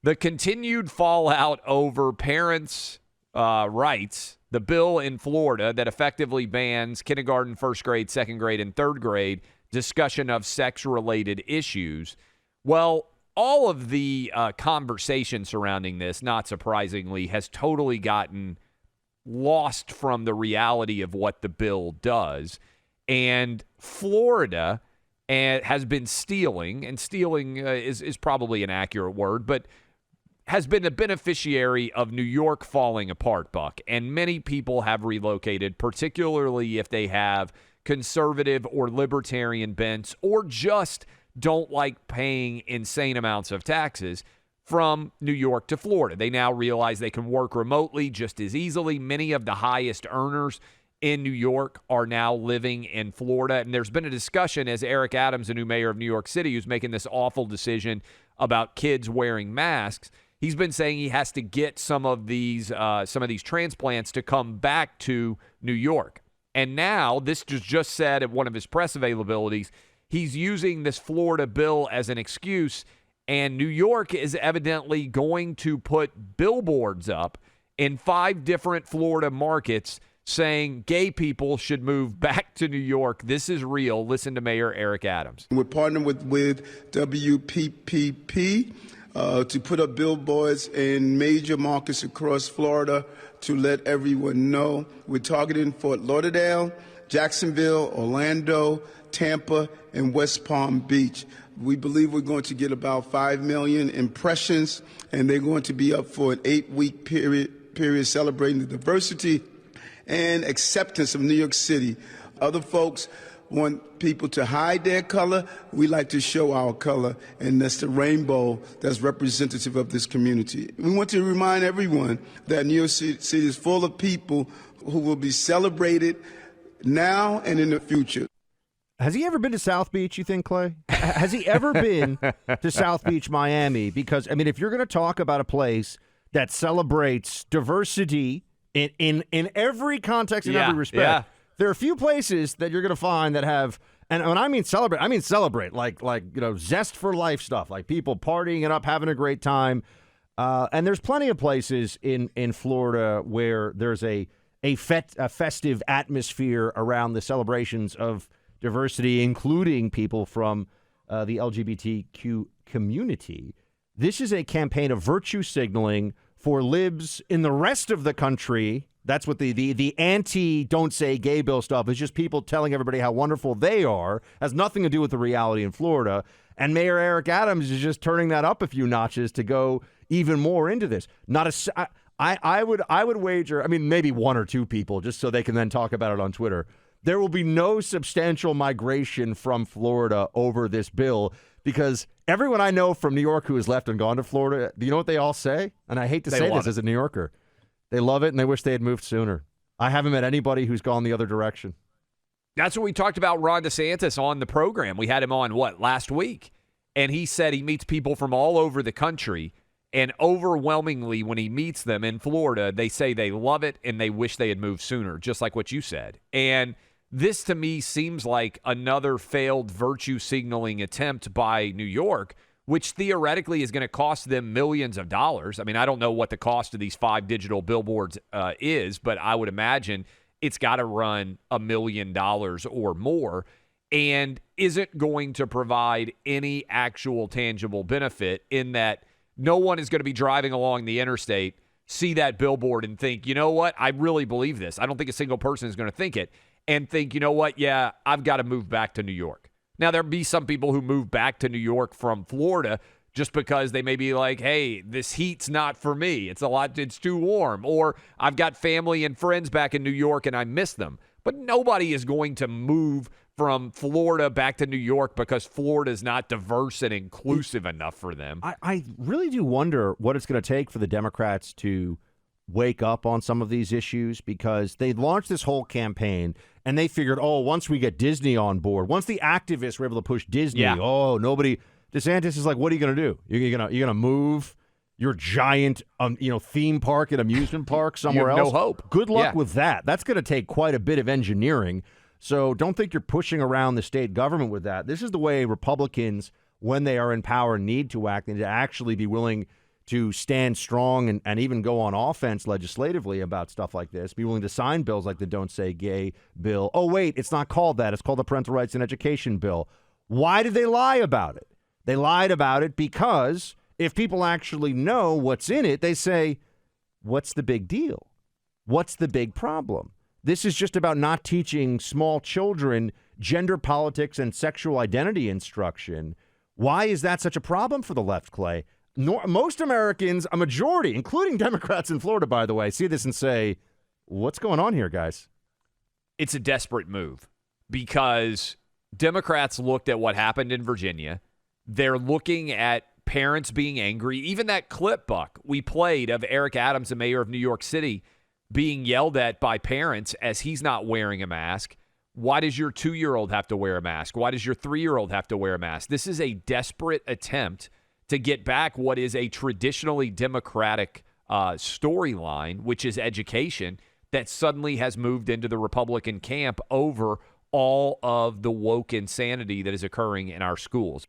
The continued fallout over parents' rights, the bill in Florida that effectively bans kindergarten, first grade, second grade, and third grade discussion of sex-related issues. Well, all of the conversation surrounding this, not surprisingly, has totally gotten lost from the reality of what the bill does. And Florida has been stealing, and stealing is probably an accurate word, but has been the beneficiary of New York falling apart, Buck. And many people have relocated, particularly if they have conservative or libertarian bents or just don't like paying insane amounts of taxes from New York to Florida. They now realize they can work remotely just as easily. Many of the highest earners in New York are now living in Florida. And there's been a discussion as Eric Adams, the new mayor of New York City, who's making this awful decision about kids wearing masks. He's been saying he has to get some of these transplants to come back to New York. And now, this just said at one of his press availabilities, he's using this Florida bill as an excuse, and New York is evidently going to put billboards up in 5 different Florida markets saying gay people should move back to New York. This is real. Listen to Mayor Eric Adams. We're partnering with WPPP to put up billboards in major markets across Florida to let everyone know. We're targeting Fort Lauderdale, Jacksonville, Orlando, Tampa, and West Palm Beach. We believe we're going to get about 5 million impressions, and they're going to be up for an 8-week period celebrating the diversity and acceptance of New York City. Other folks want people to hide their color. We like to show our color, and that's the rainbow that's representative of this community. We want to remind everyone that New York City is full of people who will be celebrated now and in the future. Has he ever been to South Beach, you think, Clay? Has he ever been to South Beach, Miami? Because, I mean, if you're going to talk about a place that celebrates diversity in every context, in every respect, there are a few places that you're going to find that have, and when I mean celebrate, like zest for life stuff, like people partying it up, having a great time. And there's plenty of places in Florida where there's a festive atmosphere around the celebrations of diversity, including people from the LGBTQ community. This is a campaign of virtue signaling for libs in the rest of the country. That's what the anti-don't say gay bill stuff is, just people telling everybody how wonderful they are. Has nothing to do with the reality in Florida. And Mayor Eric Adams is just turning that up a few notches to go even more into this. I would wager, I mean, maybe 1 or 2 people, just so they can then talk about it on Twitter. There will be no substantial migration from Florida over this bill, because everyone I know from New York who has left and gone to Florida, do you know what they all say? And I hate to say this as a New Yorker. They love it, and they wish they had moved sooner. I haven't met anybody who's gone the other direction. That's what we talked about Ron DeSantis on the program. We had him on, last week? And he said he meets people from all over the country, and overwhelmingly when he meets them in Florida, they say they love it and they wish they had moved sooner, just like what you said. And this, to me, seems like another failed virtue signaling attempt by New York, which theoretically is going to cost them millions of dollars. I mean, I don't know what the cost of these 5 digital billboards is, but I would imagine it's got to run $1 million or more, and isn't going to provide any actual tangible benefit, in that no one is going to be driving along the interstate, see that billboard and think, you know what, I really believe this. I don't think a single person is going to think it and think, you know what, yeah, I've got to move back to New York. Now, there'll be some people who move back to New York from Florida just because they may be like, hey, this heat's not for me. It's too warm. Or I've got family and friends back in New York and I miss them. But nobody is going to move from Florida back to New York because Florida is not diverse and inclusive enough for them. I really do wonder what it's going to take for the Democrats to wake up on some of these issues, because they launched this whole campaign and they figured, once we get Disney on board, once the activists were able to push Disney, nobody. DeSantis is like, what are you going to do? You're going to move your giant theme park and amusement park somewhere else? No hope. Good luck with that. That's going to take quite a bit of engineering. So don't think you're pushing around the state government with that. This is the way Republicans, when they are in power, need to act, and to actually be willing to stand strong and even go on offense legislatively about stuff like this, be willing to sign bills like the Don't Say Gay bill. Oh, wait, it's not called that. It's called the Parental Rights and Education bill. Why did they lie about it? They lied about it because if people actually know what's in it, they say, what's the big deal? What's the big problem? This is just about not teaching small children gender politics and sexual identity instruction. Why is that such a problem for the left, Clay? Most Americans, a majority, including Democrats in Florida, by the way, see this and say, what's going on here, guys? It's a desperate move because Democrats looked at what happened in Virginia. They're looking at parents being angry. Even that clip, Buck, we played of Eric Adams, the mayor of New York City, being yelled at by parents as he's not wearing a mask. Why does your 2-year-old have to wear a mask? Why does your 3-year-old have to wear a mask? This is a desperate attempt to get back what is a traditionally Democratic storyline, which is education, that suddenly has moved into the Republican camp over all of the woke insanity that is occurring in our schools.